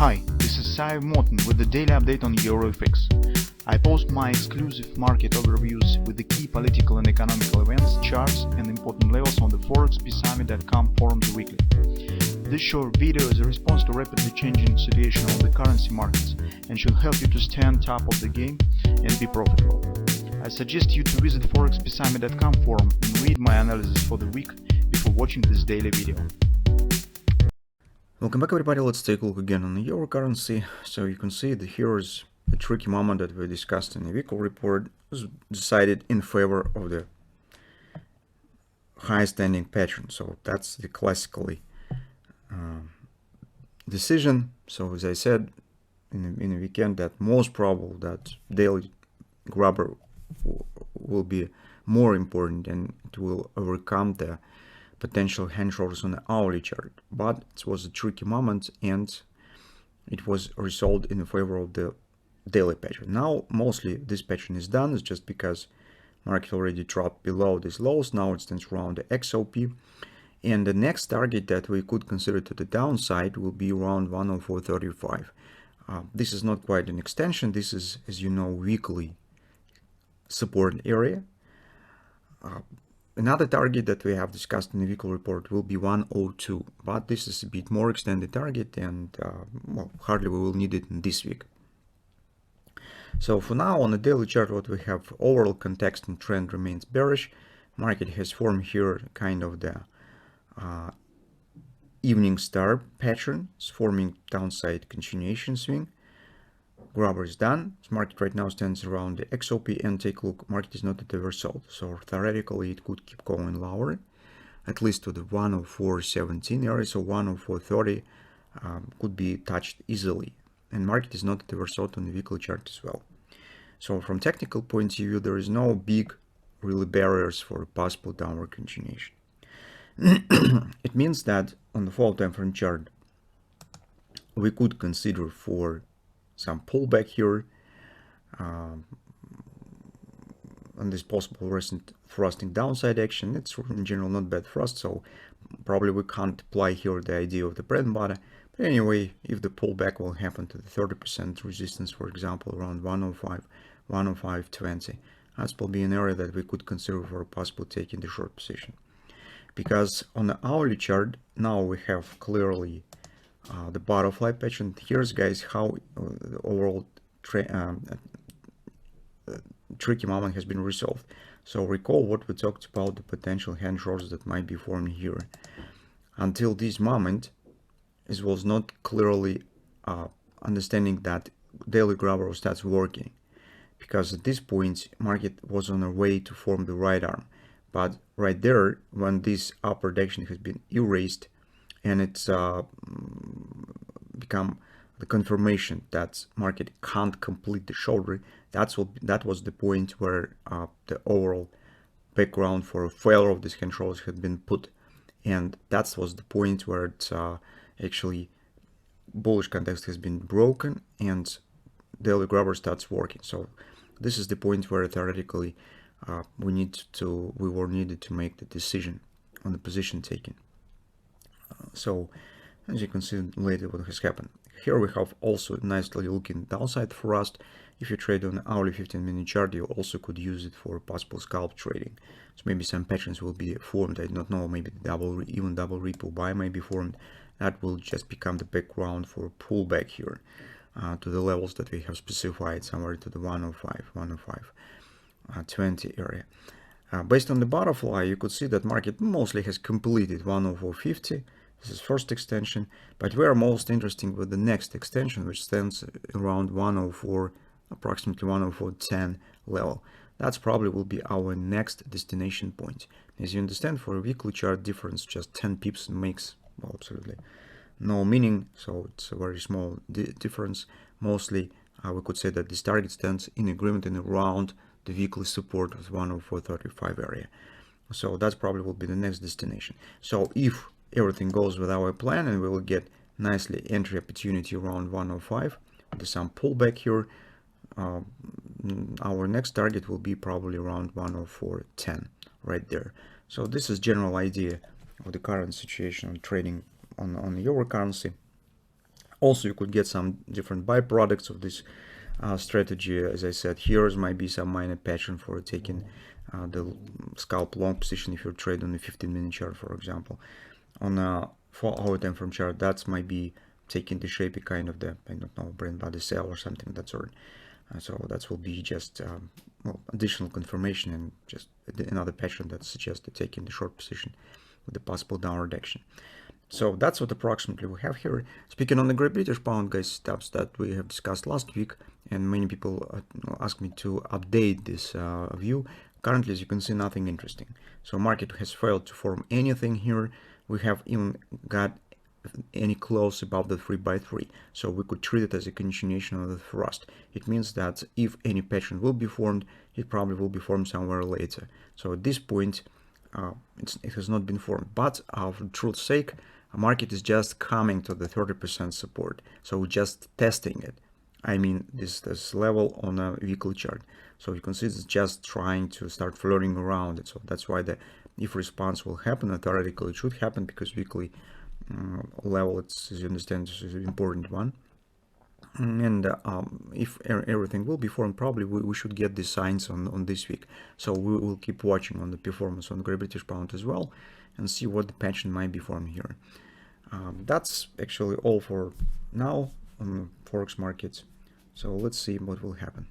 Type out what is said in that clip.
Hi, this is Sive Morten with the daily update on EuroFX. I post my exclusive market overviews with the key political and economical events, charts and important levels on the ForexPeaceArmy.com forums weekly. This short video is a response to rapidly changing situation on the currency markets and should help you to stay on top of the game and be profitable. I suggest you to visit ForexPeaceArmy.com forum and read my analysis for the week before watching this daily video. Welcome back, everybody. Let's take a look again on the euro currency. So you can see that here is the tricky moment that we discussed in the weekly report. It was decided in favor of the high standing pattern. So that's the classically decision. So as I said in the weekend, that most probable that daily grabber will be more important and it will overcome the potential hand shoulders on the hourly chart, but it was a tricky moment and it was resolved in favor of the daily pattern. Now mostly this pattern is done. It's just because market already dropped below these lows. Now it stands around the XOP, and the next target that we could consider to the downside will be around 104.35. This is not quite an extension. This is, as you know, weekly support area. Another target that we have discussed in the weekly report will be 102, but this is a bit more extended target and well, hardly we will need it in this week. So for now on the daily chart, what we have, overall context and trend remains bearish. Market has formed here kind of the evening star pattern. It's forming downside continuation swing. Grabber is done. This market right now stands around the XOP, and take a look, market is not at the result, so theoretically it could keep going lower, at least to the 104.17 area. So 104.30 could be touched easily, and market is not at the result on the weekly chart as well. So from technical point of view, there is no big really barriers for a possible downward continuation. It means that on the 4 time frame chart we could consider for some pullback here on this possible recent thrusting downside action. It's in general not bad thrust, so probably we can't apply here the idea of the bread and butter. But anyway, if the pullback will happen to the 30% resistance, for example, around 105, 105.20, that will be an area that we could consider for a possible take in the short position. Because on the hourly chart, now we have clearly the butterfly pattern. Here's, guys, how the overall tricky moment has been resolved. So recall what we talked about, the potential hand shoulders that might be forming here. Until this moment, it was not clearly understanding that daily grabber starts working, because at this point market was on a way to form the right arm. But right there, when this upper direction has been erased and it's become the confirmation that market can't complete the shoulder, that was the point where the overall background for a failure of these hand shoulders had been put, and that was the point where it's actually bullish context has been broken and daily grabber starts working. So this is the point where theoretically we were needed to make the decision on the position taken. So as you can see later what has happened. Here we have also nicely looking downside thrust. If you trade on an hourly 15-minute chart, you also could use it for possible scalp trading. So maybe some patterns will be formed. I don't know, maybe even double ripple buy may be formed. That will just become the background for a pullback here to the levels that we have specified, somewhere to the 105.20 area. Based on the butterfly, you could see that market mostly has completed 104.50. This is first extension, but we are most interested with the next extension, which stands around 104, approximately 104.10 level. That's probably will be our next destination point. As you understand, for a weekly chart difference, just 10 pips makes, well, absolutely no meaning. So it's a very small difference. Mostly, we could say that this target stands in agreement and around the weekly support of 104.35 area. So that's probably will be the next destination. So if everything goes with our plan and we will get nicely entry opportunity around 105 with some pullback here, our next target will be probably around 104.10 right there. So this is general idea of the current situation on trading on the euro currency. Also, you could get some different byproducts of this strategy. As I said, here might be some minor pattern for taking the scalp long position if you're trading on the 15-minute chart, for example. On a 4-hour time frame chart, that might be taking the shape of kind of the, I don't know, brain body cell or something of that sort. So that will be just well, additional confirmation and just another pattern that suggests to taking the short position with the possible downward action. So that's what approximately we have here. Speaking on the Great British Pound, guys, steps that we have discussed last week, and many people asked me to update this view. Currently, as you can see, nothing interesting. So market has failed to form anything here. We have even got any close above the 3x3, so we could treat it as a continuation of the thrust. It means that if any pattern will be formed, it probably will be formed somewhere later. So at this point, it has not been formed, but for truth's sake, a market is just coming to the 30% support, so we're just testing it. I mean this level on a weekly chart. So you can see it's just trying to start flirting around it. So that's why the if response will happen, theoretically it should happen, because weekly level, it's, as you understand, this is an important one. And if everything will be formed, probably we should get the signs on this week. So we will keep watching on the performance on the Great British Pound as well, and see what the pattern might be formed here. That's actually all for now on Forex markets. So let's see what will happen.